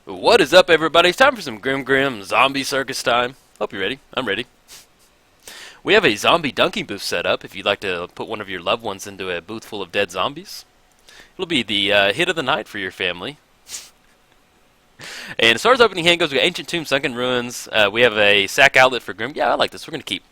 What is up, everybody? It's time for some Grimgrin zombie circus time. Hope you're ready. I'm ready. We have a zombie dunking booth set up if you'd like to put one of your loved ones into a booth full of dead zombies. It'll be the hit of the night for your family. And as far as opening hand goes, we got Ancient Tomb, Sunken Ruins. We have a sack outlet for Grim. Yeah, I like this. We're going to keep.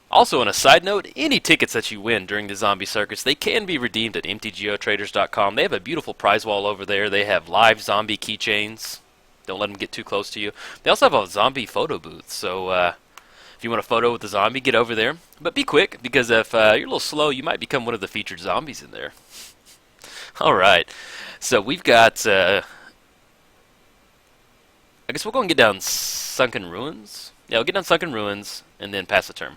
Also, on a side note, any tickets that you win during the Zombie Circus, they can be redeemed at MTGOTraders.com. They have a beautiful prize wall over there. They have live zombie keychains. Don't let them get too close to you. They also have a zombie photo booth, so if you want a photo with the zombie, get over there. But be quick, because if you're a little slow, you might become one of the featured zombies in there. Alright, so we've got, I guess we'll go and get down Sunken Ruins. Yeah, we'll get down Sunken Ruins, and then pass the turn.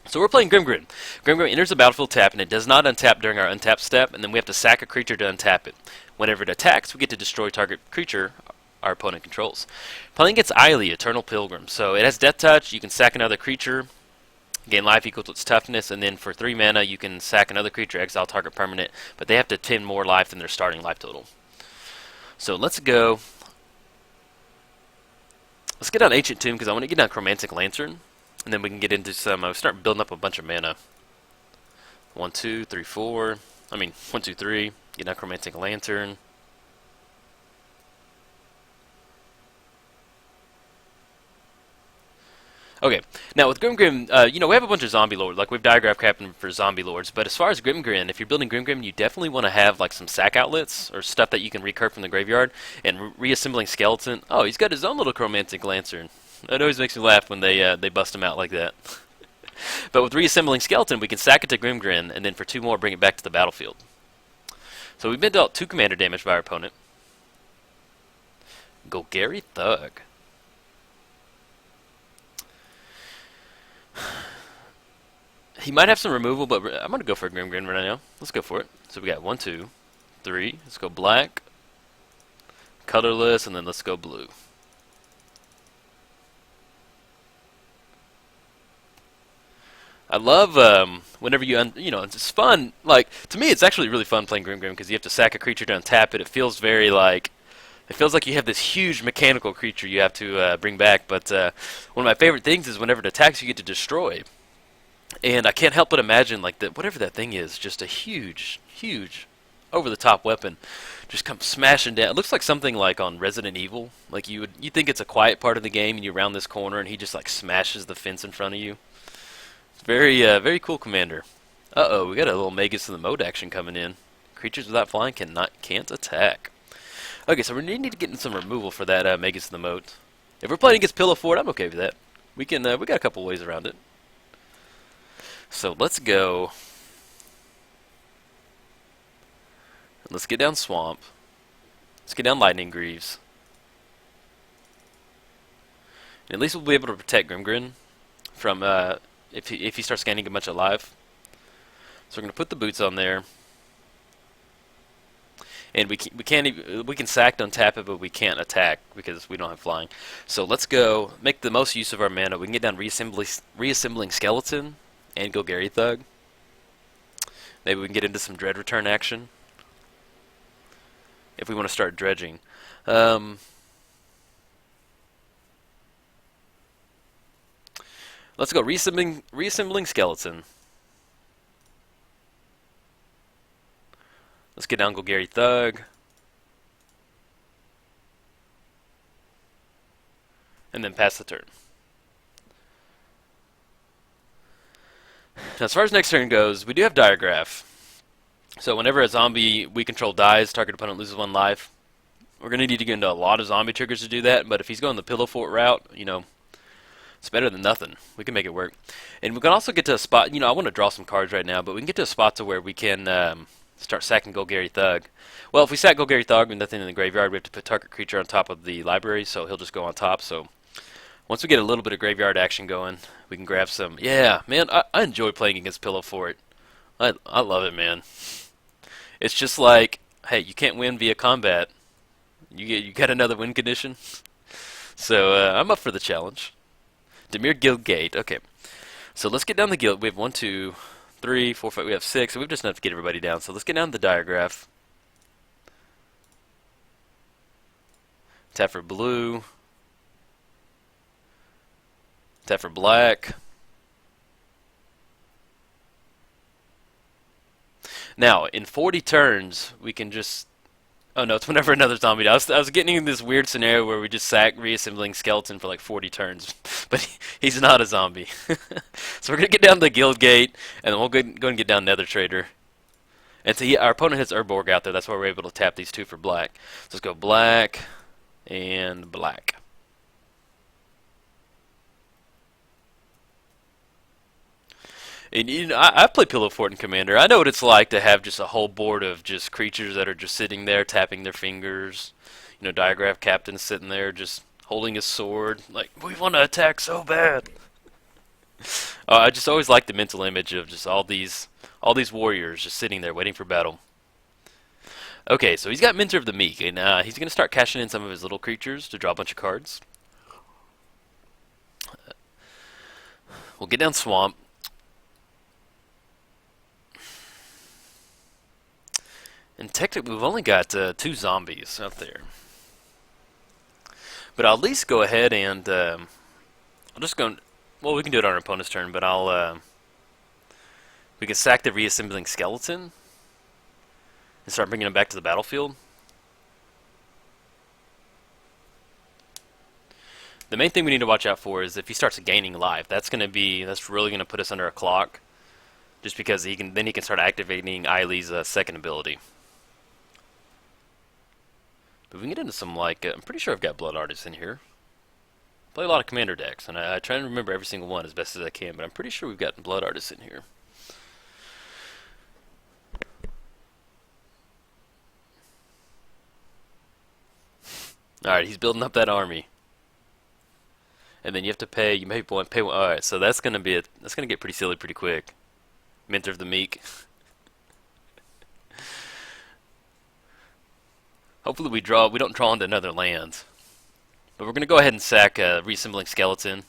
So we're playing Grimgrin. Grimgrin enters the battlefield tap, and it does not untap during our untap step, and then we have to sack a creature to untap it. Whenever it attacks, we get to destroy target creature our opponent controls. Playing against Ayli, Eternal Pilgrim. So it has Death Touch, you can sack another creature, gain life equal to its toughness, and then for 3 mana you can sack another creature, exile target permanent, but they have to 10 more life than their starting life total. So let's go. Let's get down Ancient Tomb, because I want to get down Chromantic Lantern. And then we can get into some, start building up a bunch of mana. 1, 2, 3, 4. I mean, 1, 2, 3. Get down Chromantic Lantern. Okay, now with Grimgrin, you know, we have a bunch of zombie lords. Like, we have Diagraph Captain for zombie lords. But as far as Grimgrin, if you're building Grimgrin, you definitely want to have, like, some sack outlets or stuff that you can recurve from the graveyard. And reassembling Skeleton. Oh, he's got his own little Chromantic Lantern. That always makes me laugh when they bust him out like that. But with reassembling Skeleton, we can sack it to Grimgrin, and then for 2 more, bring it back to the battlefield. So we've been dealt 2 commander damage by our opponent. Golgari Thug. He might have some removal, but I'm going to go for a Grimgrin right now. Let's go for it. So we got 1, 2, 3. Let's go black, colorless, and then let's go blue. I love whenever you know, it's fun. Like, to me, it's actually really fun playing Grimgrim because you have to sack a creature to untap it. It feels very like, it feels like you have this huge mechanical creature you have to bring back. But one of my favorite things is whenever it attacks, you get to destroy. And I can't help but imagine, like, that whatever that thing is, just a huge, huge, over-the-top weapon, just comes smashing down. It looks like something like on Resident Evil. Like you think it's a quiet part of the game, and you round this corner, and he just like smashes the fence in front of you. Very, very cool commander. Uh-oh, we got a little Magus in the mode action coming in. Creatures without flying can't attack. Okay, so we need to get in some removal for that Magus in the mode. If we're playing against Pillow Fort, I'm okay with that. We got a couple ways around it. So let's go. Let's get down Swamp. Let's get down Lightning Greaves. And at least we'll be able to protect Grimgrin from if he starts gaining a bunch of life. So we're going to put the boots on there. And we can sack to untap it, but we can't attack because we don't have flying. So let's go make the most use of our mana. We can get down reassembling Skeleton and Golgari Thug. Maybe we can get into some Dread Return action if we want to start dredging. Let's go reassembling Skeleton. Let's get down Golgari Thug. And then pass the turn. Now, as far as next turn goes, we do have Diagraph. So whenever a zombie we control dies, target opponent loses 1 life. We're going to need to get into a lot of zombie triggers to do that, but if he's going the Pillow Fort route, you know, it's better than nothing. We can make it work. And we can also get to a spot, you know, I want to draw some cards right now, but we can get to a spot to where we can start sacking Golgari Thug. Well, if we sack Golgari Thug with nothing in the graveyard, we have to put target creature on top of the library, so he'll just go on top. So once we get a little bit of graveyard action going, we can grab some. Yeah, man, I enjoy playing against Pillow Fort. I love it, man. It's just like, hey, you can't win via combat. You got another win condition. So I'm up for the challenge. Dimir Guild Gate. Okay, so let's get down the guild. We have 1, 2, 3, 4, 5. We have 6. So we've just enough to get everybody down. So let's get down to the Diagraph. Tap for blue. Tap for black. Now, in 40 turns, we can just... Oh no, it's whenever another zombie dies. I was getting in this weird scenario where we just sack reassembling skeleton for like 40 turns. But he's not a zombie. So we're going to get down to the guild gate, and then we'll go and get down Nether Trader. And so our opponent has Urborg out there. That's why we're able to tap these two for black. So let's go black and black. And you know, I play Pillow Fort and Commander. I know what it's like to have just a whole board of just creatures that are just sitting there tapping their fingers. You know, Diagraph Captain sitting there just holding his sword. Like, we want to attack so bad. I just always like the mental image of just all these warriors just sitting there waiting for battle. Okay, so he's got Mentor of the Meek, and he's going to start cashing in some of his little creatures to draw a bunch of cards. We'll get down Swamp. And technically, we've only got 2 zombies out there. But I'll at least go ahead and... I'll just go... Well, we can do it on our opponent's turn, but I'll... we can sack the reassembling skeleton and start bringing him back to the battlefield. The main thing we need to watch out for is if he starts gaining life. That's really going to put us under a clock. Just because then he can start activating Ayli's second ability. But we can get into some, like, I'm pretty sure I've got Blood Artists in here. Play a lot of Commander decks, and I try to remember every single one as best as I can, but I'm pretty sure we've got Blood Artists in here. Alright, he's building up that army. And then you have to pay, you may want to pay one. Alright, so that's gonna get pretty silly pretty quick. Mentor of the Meek. Hopefully we don't draw into another land. But we're gonna go ahead and sack reassembling skeleton.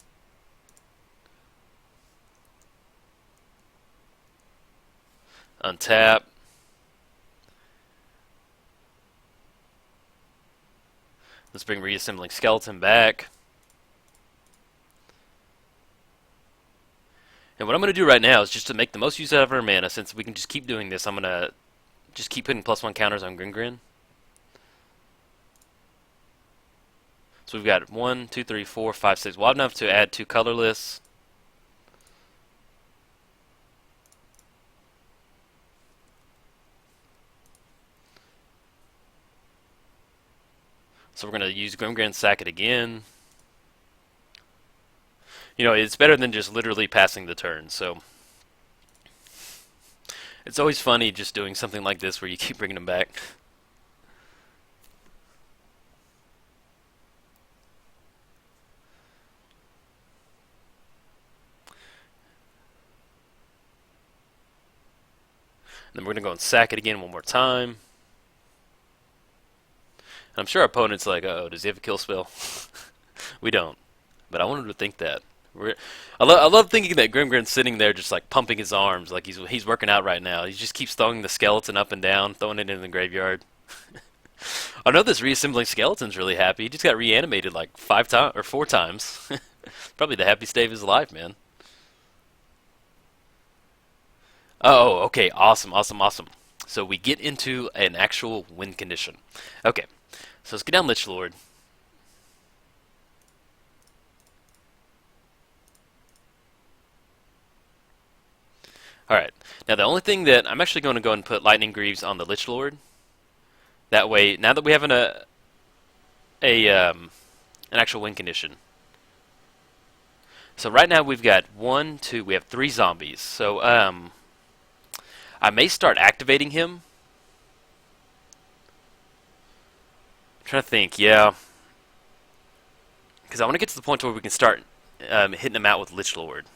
Untap. Let's bring reassembling skeleton back. And what I'm going to do right now is just to make the most use out of our mana, since we can just keep doing this, I'm going to just keep putting +1 counters on Grimgrin. So we've got 1, 2, 3, 4, 5, 6. Well, enough to add 2 colorless. So we're going to use Grimgrin, sack it again. You know, it's better than just literally passing the turn, so... It's always funny just doing something like this where you keep bringing them back. And then we're going to go and sack it again one more time. And I'm sure our opponent's like, uh-oh, does he have a kill spell? We don't. But I wanted to think that. I love thinking that Grimgrin's sitting there just like pumping his arms like he's working out right now. He just keeps throwing the skeleton up and down, throwing it in the graveyard. I know this reassembling skeleton's really happy. He just got reanimated like 5 times or 4 times. Probably the happiest day of his life, man. Oh, okay, awesome. So we get into an actual win condition. Okay, so let's get down Lich Lord. Alright, now the only thing that I'm actually going to go and put Lightning Greaves on the Lich Lord. That way, now that we have an actual win condition. So right now we've got 1, 2, we have 3 zombies. So I may start activating him. I'm trying to think, yeah. Because I want to get to the point where we can start hitting him out with Lich Lord.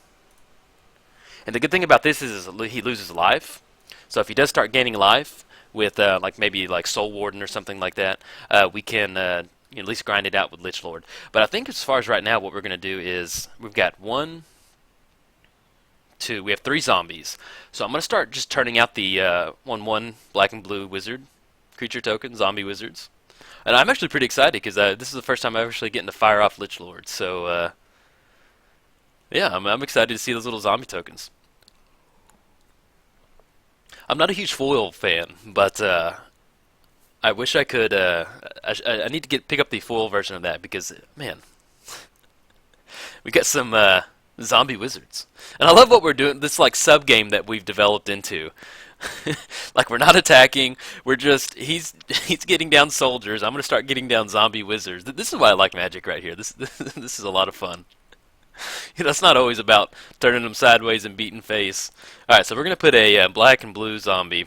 And the good thing about this is he loses life. So if he does start gaining life with like maybe like Soul Warden or something like that, we can at least grind it out with Lich Lord. But I think as far as right now, what we're going to do is we've got 1, 2, we have 3 zombies. So I'm going to start just turning out the 1/1 black and blue wizard creature token, zombie wizards. And I'm actually pretty excited because this is the first time I'm actually getting to fire off Lich Lord. So yeah, I'm excited to see those little zombie tokens. I'm not a huge foil fan, but I wish I could. I need to pick up the foil version of that because man, we got some zombie wizards, and I love what we're doing. This like sub game that we've developed into. Like we're not attacking. We're just he's getting down soldiers. I'm gonna start getting down zombie wizards. This is why I like Magic right here. This is a lot of fun. You know, it's not always about turning them sideways and beating face. All right, so we're gonna put a black and blue zombie.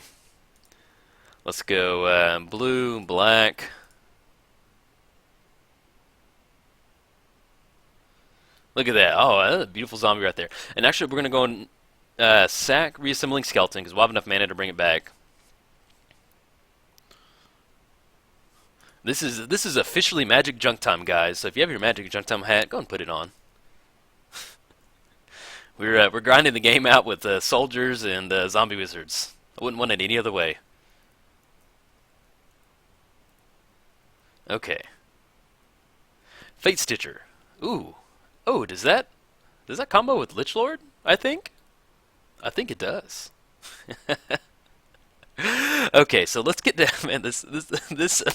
Let's go blue, black. Look at that. Oh, that's a beautiful zombie right there. And actually, we're going to go and sack reassembling skeleton because we'll have enough mana to bring it back. This is officially Magic Junk Time, guys. So if you have your Magic Junk Time hat, go and put it on. We're grinding the game out with soldiers and zombie wizards. I wouldn't want it any other way. Okay. Fate Stitcher. Ooh. Oh, does that combo with Lich Lord? I think it does. Okay, so let's get down, man. This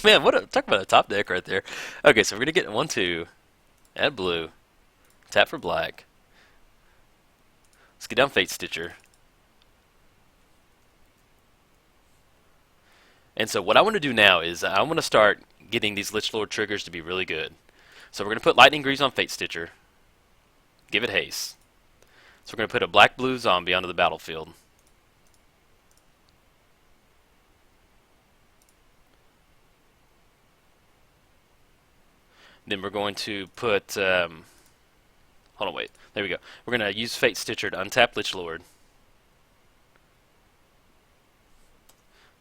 man. Talk about a top deck right there. Okay, so we're gonna get 1/2, add blue, tap for black. Let's get down Fate Stitcher. And so what I want to do now is I want to start getting these Lich Lord triggers to be really good. So we're gonna put Lightning Greaves on Fate Stitcher. Give it haste. So we're going to put a black-blue zombie onto the battlefield. Then we're going to put... hold on, wait. There we go. We're going to use Fate Stitcher to untap Lich Lord.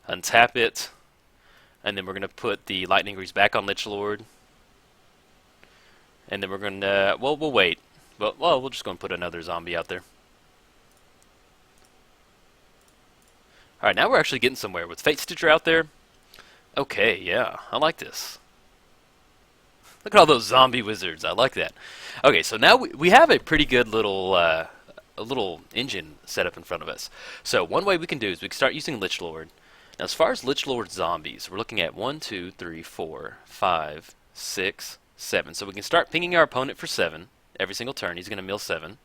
Untap it. And then we're going to put the Lightning Greaves back on Lich Lord. And then we're going to... well, we'll wait. But, well, we're just going to put another zombie out there. Alright, now we're actually getting somewhere. With Fate Stitcher out there, okay, yeah, I like this. Look at all those zombie wizards. I like that. Okay, so now we have a pretty good a little engine set up in front of us. So one way we can do is we can start using Lich Lord. Now, as far as Lich Lord zombies, we're looking at 1, 2, 3, 4, 5, 6, 7. So we can start pinging our opponent for 7. Every single turn, he's going to mill 7.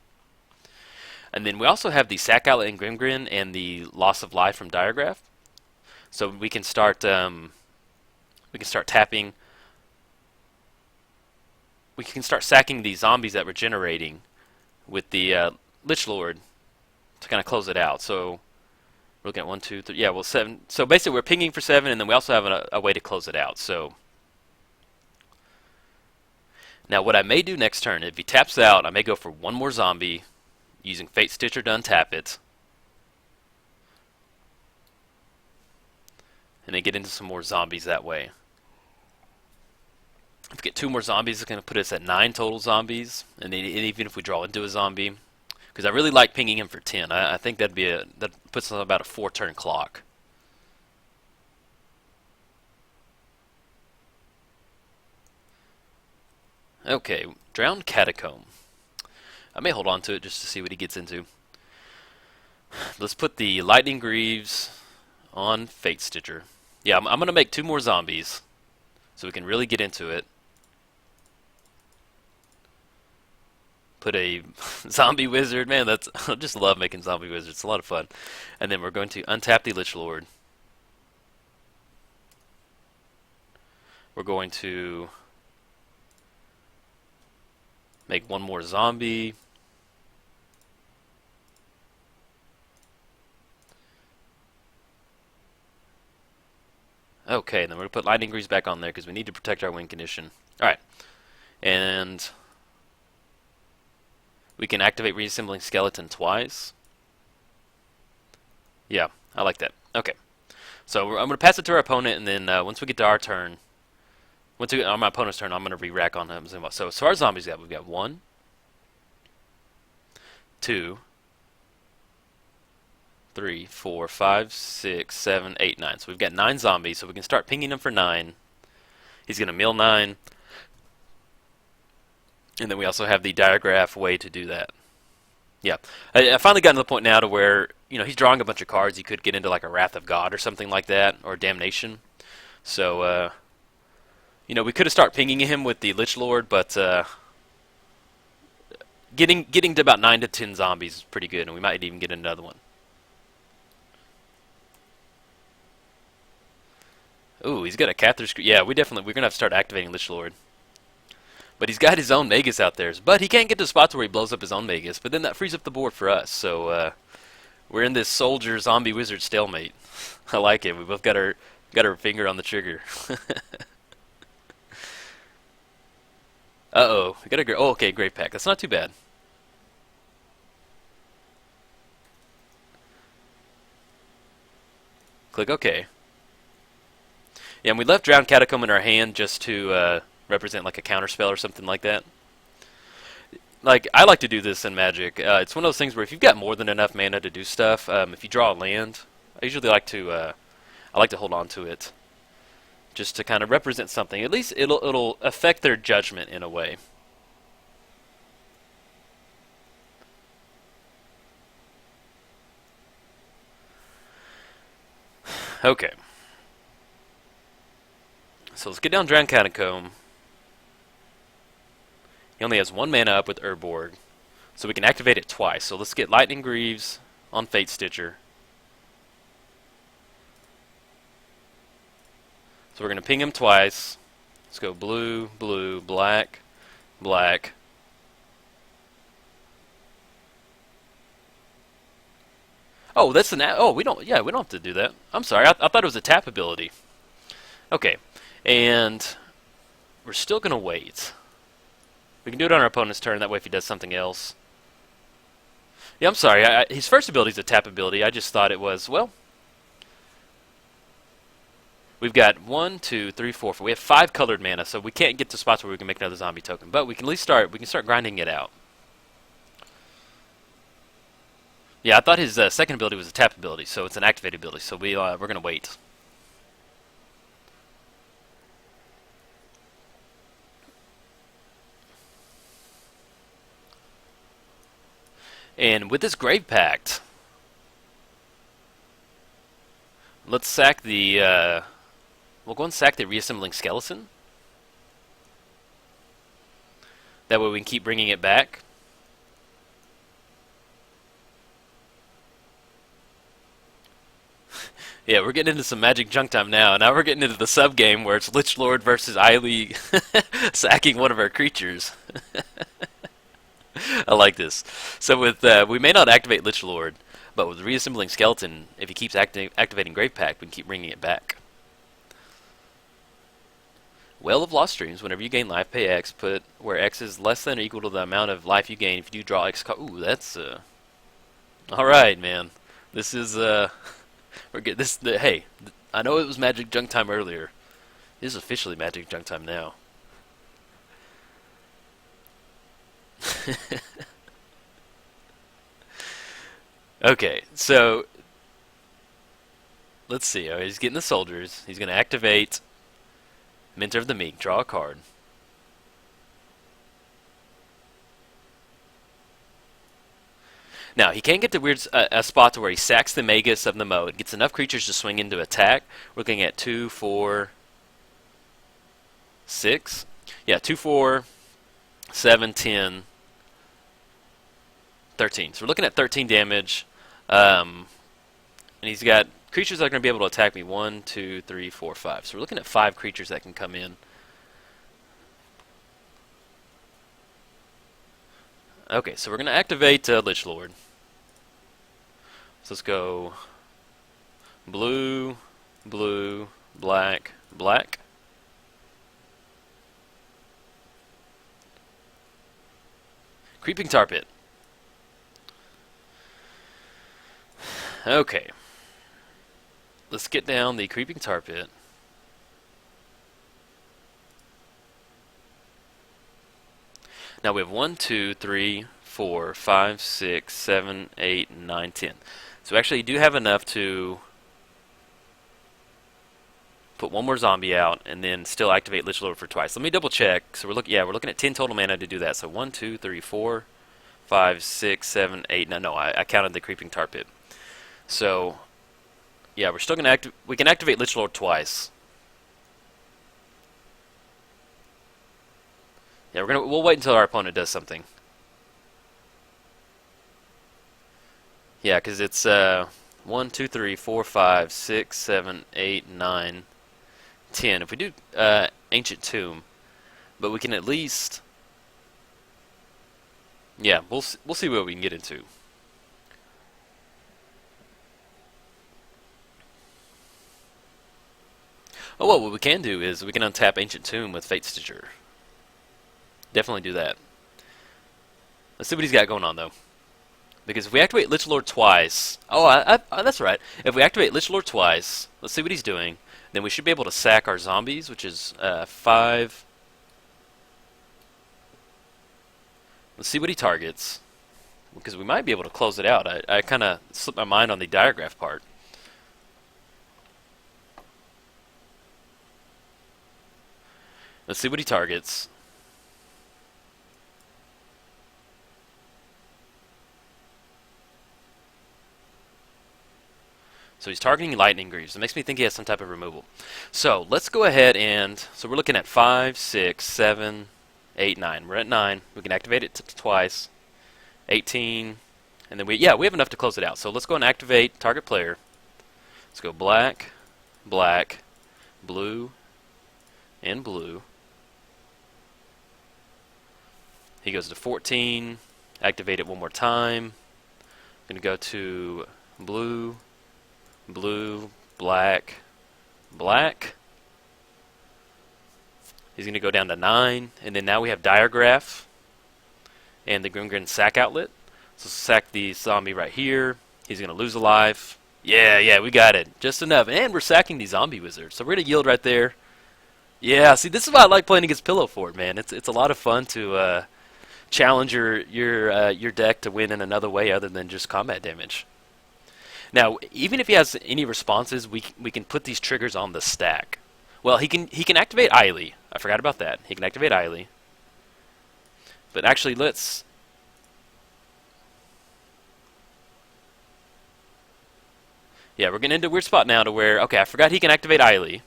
And then we also have the Sack Outlet and Grimgrin and the Loss of Life from Diregraph. So we can start tapping. We can start sacking the zombies that we're generating with the Lich Lord to kind of close it out. So we're looking at 1, 2, 3. Yeah, well 7. So basically we're pinging for 7, and then we also have a way to close it out. So. Now what I may do next turn, if he taps out, I may go for one more zombie using Fate Stitcher to untap it. And then get into some more zombies that way. If we get 2 more zombies, it's going to put us at 9 total zombies. And then even if we draw into a zombie. Because I really like pinging him for 10. I think that puts us on about a 4-turn clock. Okay, Drowned Catacomb. I may hold on to it just to see what he gets into. Let's put the Lightning Greaves on Fate Stitcher. Yeah, I'm going to make 2 more zombies so we can really get into it. Put a zombie wizard. Man, I just love making zombie wizards. It's a lot of fun. And then we're going to untap the Lich Lord. We're going to make 1 more zombie. Okay, then we're going to put Lightning Greaves back on there because we need to protect our win condition. Alright. And we can activate Reassembling Skeleton twice. Yeah, I like that. Okay. So I'm going to pass it to our opponent, and then once we get to our turn, once we get on my opponent's turn, I'm going to re-rack on him. So as far as zombies go, we've got 1, 2, 3, 4, 5, 6, 7, 8, 9. So we've got 9 zombies, so we can start pinging them for 9. He's going to mill 9. And then we also have the diagraph way to do that. Yeah. I finally gotten to the point now to where, he's drawing a bunch of cards. He could get into like a Wrath of God or something like that, or Damnation. So, we could have started pinging him with the Lich Lord, but getting to about 9 to 10 zombies is pretty good, and we might even get another one. Ooh, he's got a Cathar Screw. Yeah, we're gonna have to start activating Lich Lord. But he's got his own Magus out there. But he can't get to spots where he blows up his own Magus. But then that frees up the board for us. So we're in this soldier zombie wizard stalemate. I like it. We both got our finger on the trigger. Uh-oh. We got a okay, Grave Pack. That's not too bad. Click OK. Yeah, and we left Drowned Catacomb in our hand just to represent like a counterspell or something like that. Like, I like to do this in Magic. It's one of those things where if you've got more than enough mana to do stuff, if you draw a land, I usually like to hold on to it, just to kind of represent something. At least it'll affect their judgment in a way. Okay. So let's get down Drowned Catacomb. He only has 1 mana up with Urborg, so we can activate it twice. So let's get Lightning Greaves on Fate Stitcher. So we're going to ping him twice. Let's go blue, blue, black, black. Oh, that's an... Oh, we don't have to do that. I'm sorry, I thought it was a tap ability. Okay, and we're still going to wait. We can do it on our opponent's turn, that way if he does something else. Yeah, I'm sorry, his first ability is a tap ability. I just thought it was, well... We've got 1, 2, 3, 4, 4. We have 5 colored mana, so we can't get to spots where we can make another zombie token. But we can at least start grinding it out. Yeah, I thought his second ability was a tap ability, so it's an activated ability. So we're going to wait. And with this Grave Pact, let's sack the... we'll go and sack the Reassembling Skeleton. That way we can keep bringing it back. Yeah, we're getting into some Magic junk time now. Now we're getting into the sub-game where it's Lich Lord versus Ayli sacking one of our creatures. I like this. So with we may not activate Lich Lord, but with Reassembling Skeleton, if he keeps activating Grave Pact, we can keep bringing it back. Well of Lost Dreams. Whenever you gain life, pay X. Put where X is less than or equal to the amount of life you gain. If you do draw X card, ooh, that's all right, man. This is we're good. Hey, I know it was Magic junk time earlier. This is officially Magic junk time now. Okay, so let's see. He's getting the soldiers. He's going to activate Mentor of the Meek. Draw a card. Now, he can get to weird a spot to where he sacks the Magus of the Moat, gets enough creatures to swing into attack. We're looking at 2, 4, 6. Yeah, 2, 4, 7, 10, 13. So we're looking at 13 damage. And he's got creatures that are going to be able to attack me. 1, 2, 3, 4, 5. So we're looking at 5 creatures that can come in. Okay, so we're going to activate Lich Lord. So let's go blue, blue, black, black. Creeping Tar Pit. Okay. Let's get down the Creeping Tar Pit. Now we have 1, 2, 3, 4, 5, 6, 7, 8, 9, 10. So we actually do have enough to put one more zombie out, and then still activate Lich Lord for twice. Let me double check. So we're looking at 10 total mana to do that. So 1, 2, 3, 4, 5, 6, 7, 8. No, I counted the creeping tar pit. So yeah, we're still gonna we can activate Lich Lord twice. Yeah, we'll wait until our opponent does something. Yeah, because it's 1, 2, 3, 4, 5, 6, 7, 8, 9, 10. If we do Ancient Tomb, but we can at least, yeah, we'll see what we can get into. Oh well, what we can do is we can untap Ancient Tomb with Fate Stitcher. Definitely do that. Let's see what he's got going on though. Because if we activate Lich Lord twice, that's right. If we activate Lich Lord twice, let's see what he's doing. Then we should be able to sack our zombies, which is 5. Let's see what he targets, because we might be able to close it out. I kind of slipped my mind on the diagraph part. Let's see what he targets. So he's targeting Lightning Greaves. It makes me think he has some type of removal. So let's go ahead and, so we're looking at 5, 6, 7, 8, 9. We're at 9. We can activate it twice. 18. And then we have enough to close it out. So let's go and activate target player. Let's go black, black, blue, and blue. He goes to 14. Activate it one more time. I'm going to go to blue, blue, black, black. He's going to go down to 9, and then now we have Diagraph and the Grimgrin sack outlet. So sack the zombie right here. He's going to lose a life. Yeah, we got it. Just enough. And we're sacking the zombie wizard. So we're going to yield right there. Yeah, see, this is why I like playing against Pillow Fort, man. It's a lot of fun to challenge your deck to win in another way other than just combat damage. Now, even if he has any responses, we can put these triggers on the stack. Well, he can activate Ayli. I forgot about that. He can activate Ayli. But actually, let's... Yeah, we're getting into a weird spot now to where... Okay, I forgot he can activate Ayli.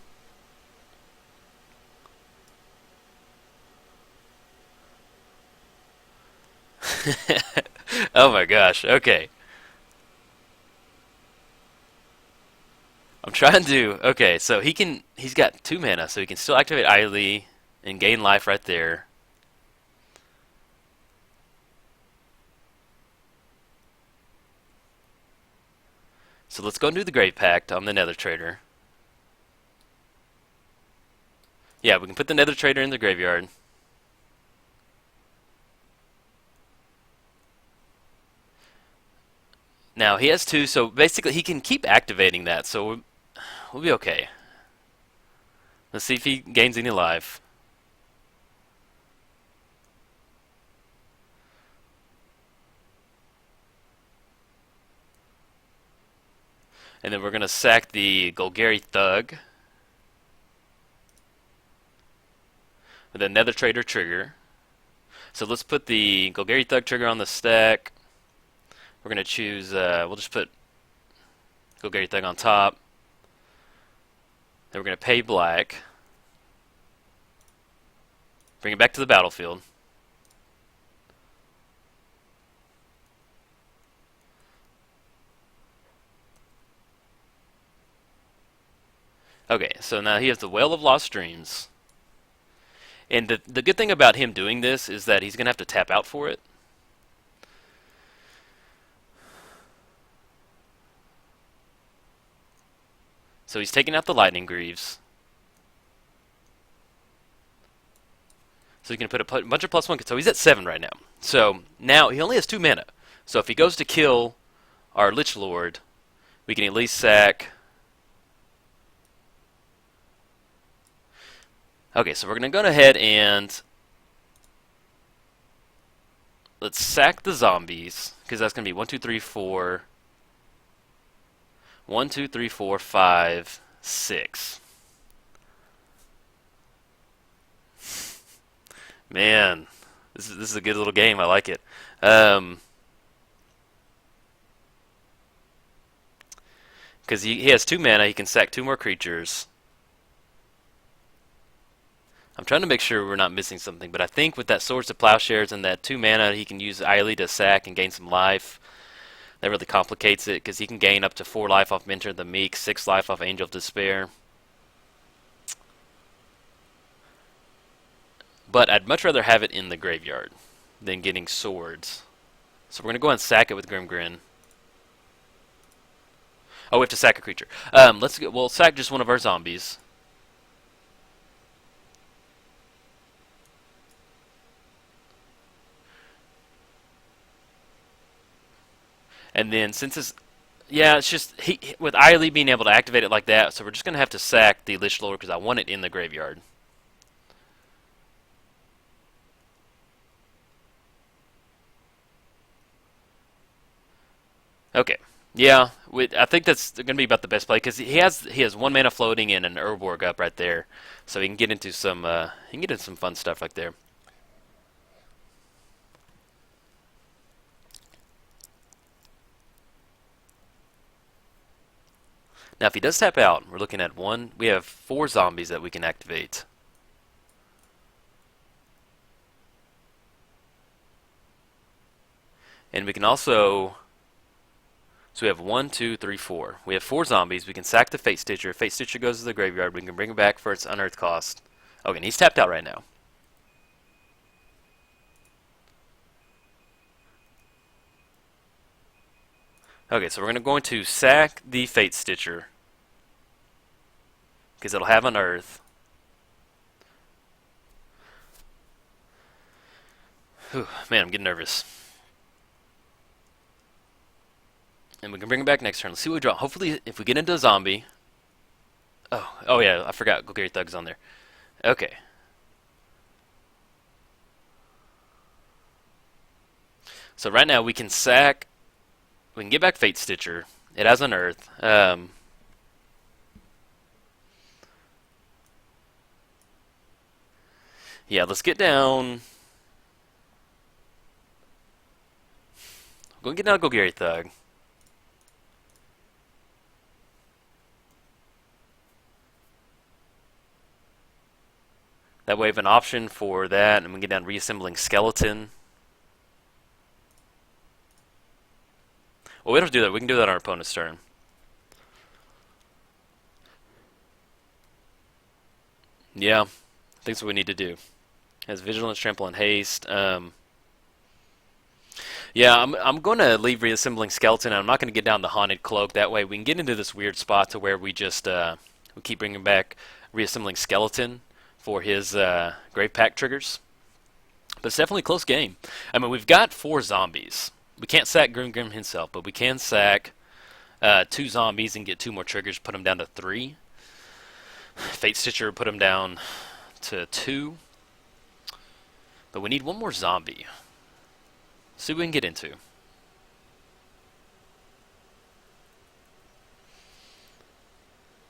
Oh my gosh, okay. I'm trying to... Okay, so he's got 2 mana, so he can still activate Ayli and gain life right there. So let's go and do the Grave Pact on the Nether Trader. Yeah, we can put the Nether Trader in the graveyard. Now, he has 2, so basically he can keep activating that, so we'll be okay. Let's see if he gains any life. And then we're going to sack the Golgari Thug with a Nether Trader trigger. So let's put the Golgari Thug trigger on the stack. We're going to choose, we'll just put Golgari Thug on top. Then we're going to pay black. Bring it back to the battlefield. Okay, so now he has the Well of Lost Dreams. And the good thing about him doing this is that he's going to have to tap out for it. So he's taking out the Lightning Greaves. So he can put a bunch of +1. So he's at 7 right now. So now he only has 2 mana. So if he goes to kill our Lich Lord, we can at least sack... Okay, so we're going to go ahead and let's sack the zombies, because that's going to be 1, 2, 3, 4. 1, 2, 3, 4, 5, 6. Man, this is a good little game. I like it. Um, because he has 2 mana, he can sack 2 more creatures. I'm trying to make sure we're not missing something, but I think with that Swords to Plowshares and that 2 mana, he can use Ayli to sack and gain some life. That really complicates it because he can gain up to 4 life off Mentor of the Meek, 6 life off Angel of Despair. But I'd much rather have it in the graveyard than getting swords. So we're going to go and sack it with Grimgrin. Oh, we have to sack a creature. We'll sack just one of our zombies. And then since it's yeah, it's just with Ayli being able to activate it like that, so we're just gonna have to sack the Lich Lord because I want it in the graveyard. Okay. Yeah, I think that's gonna be about the best play because he has 1 mana floating and an Urborg up right there, so he can get into some fun stuff right there. Now, if he does tap out, we're looking at one. We have 4 zombies that we can activate. And we can also. So we have 1, 2, 3, 4. We have 4 zombies. We can sack the Fate Stitcher. Fate Stitcher goes to the graveyard. We can bring it back for its unearthed cost. Okay, and he's tapped out right now. Okay, so we're going to sack the Fate Stitcher because it'll have unearth. Whew, man, I'm getting nervous. And we can bring it back next turn. Let's see what we draw. Hopefully, if we get into a zombie. Oh yeah, I forgot. Golgari Thug's on there. Okay. So right now we can sack. We can get back Fate Stitcher. It has unearth. Yeah, let's get down. Go and get down Golgari Thug. That way we have an option for that, and we can get down Reassembling Skeleton. Well, we don't have to do that. We can do that on our opponent's turn. Yeah, that's what we need to do. Has Vigilance, Trample, and Haste. Yeah, I'm going to leave Reassembling Skeleton, and I'm not going to get down the Haunted Cloak. That way we can get into this weird spot to where we just we keep bringing back Reassembling Skeleton for his Grave Pact triggers. But it's definitely a close game. I mean, we've got 4 zombies. We can't sack Grimgrin himself, but we can sack 2 zombies and get 2 more triggers, put him down to 3. Fate Stitcher put him down to 2. But we need 1 more zombie. See what we can get into.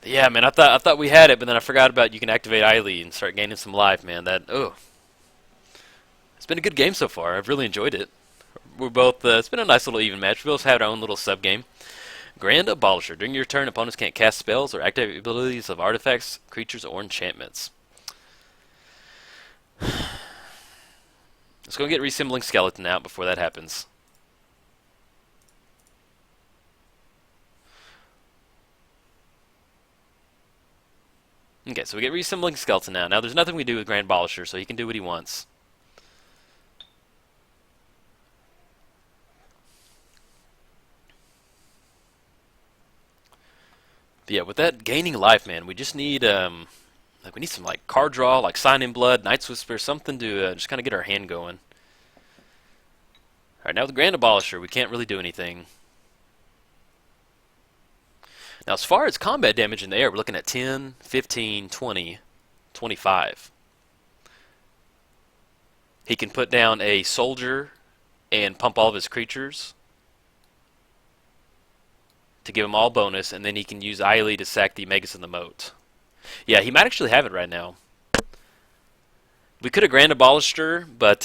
Yeah, man, I thought we had it, but then I forgot about you can activate Ayli and start gaining some life, man. It's been a good game so far. I've really enjoyed it. We're both. It's been a nice little even match. We both had our own little sub game. Grand Abolisher. During your turn, opponents can't cast spells or activate abilities of artifacts, creatures, or enchantments. Let's go get Reassembling Skeleton out before that happens. Okay, so we get Reassembling Skeleton now. Now there's nothing we do with Grand Abolisher, so he can do what he wants. But yeah, with that gaining life, man, we just need we need some like card draw, like Sign in Blood, Night's Whisper, something to just kind of get our hand going. All right, now with the Grand Abolisher, we can't really do anything. Now, as far as combat damage in the air, we're looking at 10, 15, 20, 25. He can put down a soldier and pump all of his creatures to give him all bonus, and then he can use Ayli to sack the Magus in the Moat. Yeah, he might actually have it right now. We could have grand abolished her, but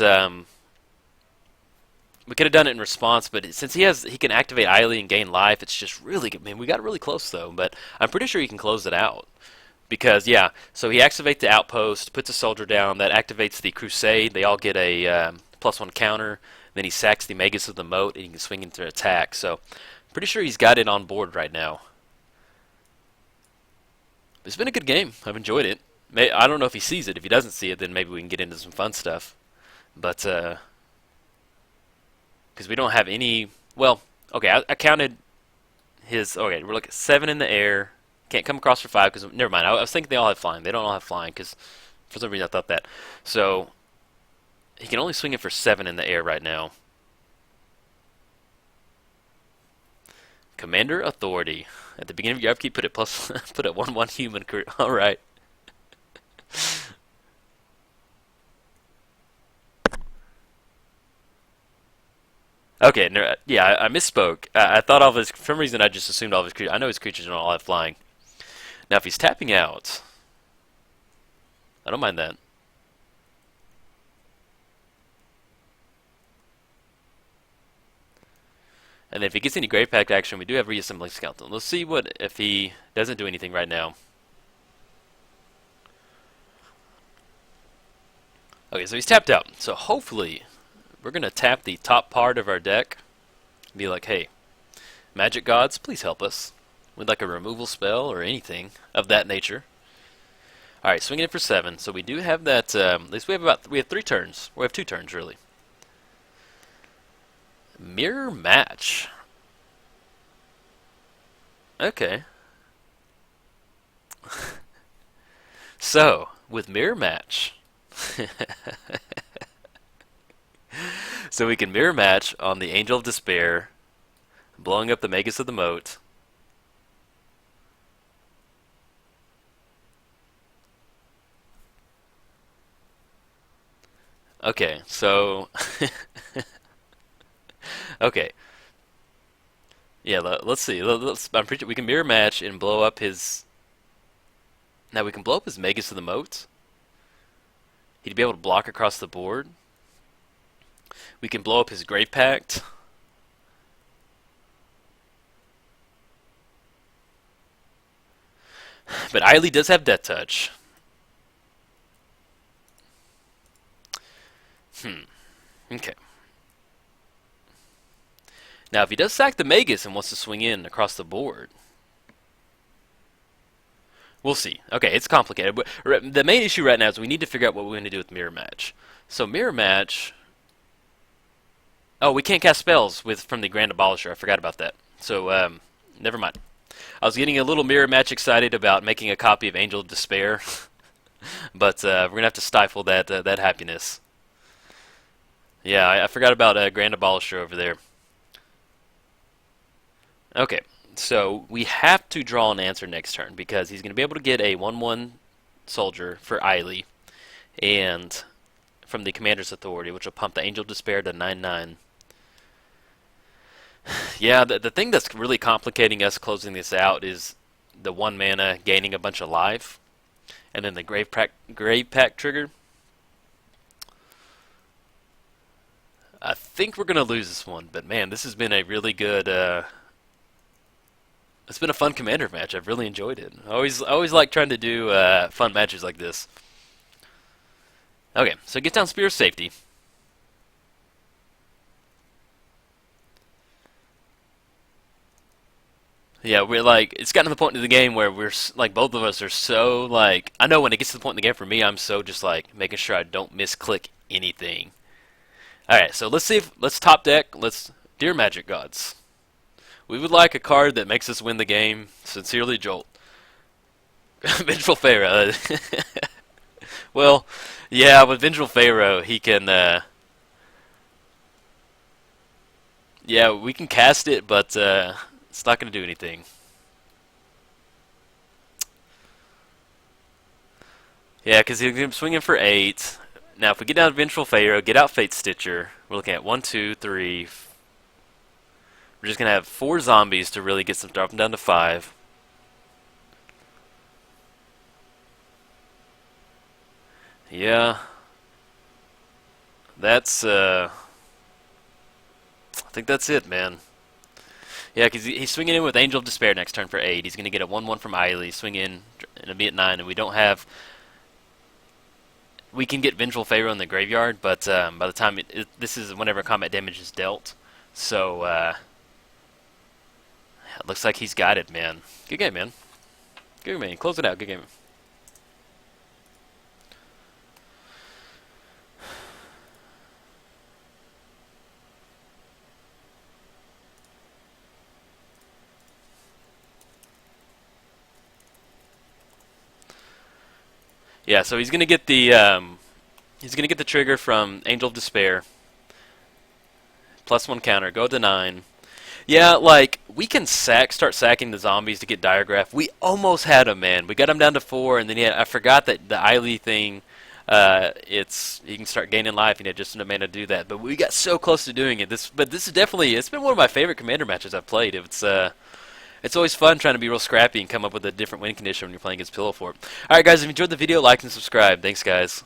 we could have done it in response. But since he can activate Ayli and gain life, it's just really good. I mean, we got really close though, but I'm pretty sure he can close it out. Because yeah, so he activates the outpost, puts a soldier down, that activates the crusade. They all get a +1 counter. Then he sacks the Magus of the Moat, and he can swing into attack. So, pretty sure he's got it on board right now. It's been a good game. I've enjoyed it. I don't know if he sees it. If he doesn't see it, then maybe we can get into some fun stuff. But because we don't have any. Well, okay, I counted his. Okay, we're looking at 7 in the air. Can't come across for 5 because never mind. I was thinking they all have flying. They don't all have flying because for some reason I thought that. So he can only swing it for 7 in the air right now. Commander Authority. At the beginning of your upkeep, put it plus put a 1/1 human crew. All right. Okay, no, yeah, I misspoke. I thought all of his. For some reason, I just assumed all of his creatures. I know his creatures don't all have flying. Now, if he's tapping out, I don't mind that. And then if he gets any Grave Pact action, we do have Reassembling Skeleton. Let's see what if he doesn't do anything right now. Okay, so he's tapped out. So hopefully, we're going to tap the top part of our deck. Be like, hey, Magic Gods, please help us. With like a removal spell or anything of that nature. Alright, swinging it for 7. So we do have that, at least we have 3 turns. We have 2 turns, really. Mirror Match. Okay. So, with Mirror Match, so we can Mirror Match on the Angel of Despair, blowing up the Magus of the Moat. Okay, so okay, yeah. Let's see. I'm pretty. We can Mirror Match and blow up his. Now we can blow up his Magus of the Moat. He'd be able to block across the board. We can blow up his Grave Pact. But Ayli does have Death Touch. Okay. Now, if he does sack the Magus and wants to swing in across the board, we'll see. Okay, it's complicated. But the main issue right now is we need to figure out what we're going to do with Mirror Match. So Mirror Match. Oh, we can't cast spells from the Grand Abolisher. I forgot about that. So never mind. I was getting a little Mirror Match excited about making a copy of Angel of Despair, but we're gonna have to stifle that happiness. Yeah, I forgot about Grand Abolisher over there. Okay, so we have to draw an answer next turn because he's going to be able to get a 1/1 soldier for Ayli, and from the Commander's Authority, which will pump the Angel of Despair to 9/9. Yeah, the thing that's really complicating us closing this out is the 1 mana gaining a bunch of life, and then the Grave Pact trigger. I think we're going to lose this one, but man, this has been a really good. It's been a fun Commander match. I've really enjoyed it. I always like trying to do fun matches like this. Okay, so get down Spear of Safety. Yeah, we're like, it's gotten to the point in the game where we're like, both of us are so like, I know when it gets to the point in the game for me, I'm so just like making sure I don't misclick anything. All right, so let's top deck. Dear Magic Gods, we would like a card that makes us win the game. Sincerely, Jolt. Vengeful Pharaoh. Well, yeah, with Vengeful Pharaoh, he can. Yeah, we can cast it, but it's not going to do anything. Yeah, because he's swinging for 8. Now, if we get down to Vengeful Pharaoh, get out Fate Stitcher, we're looking at 1, 2, 3. We're just going to have 4 zombies to really drop them down to 5. Yeah. That's I think that's it, man. Yeah, because he's swinging in with Angel of Despair next turn for 8. He's going to get a 1/1 from Ayli, swing in, and it'll be at 9, and we don't have. We can get Vengeful Favor in the graveyard, but by the time this is whenever combat damage is dealt, so it looks like he's got it, man. Good game, man. Good game. Close it out. Good game. Yeah, so he's gonna get the trigger from Angel of Despair. +1 counter. Go to 9. Yeah, like, we can start sacking the zombies to get Diagraph. We almost had him, man. We got him down to 4, and then I forgot that the Ayli thing, he can start gaining life, and he had just enough mana to do that. But we got so close to doing it. But this is definitely, it's been one of my favorite Commander matches I've played. It's always fun trying to be real scrappy and come up with a different win condition when you're playing against Pillow Fort. Alright guys, if you enjoyed the video, like and subscribe. Thanks guys.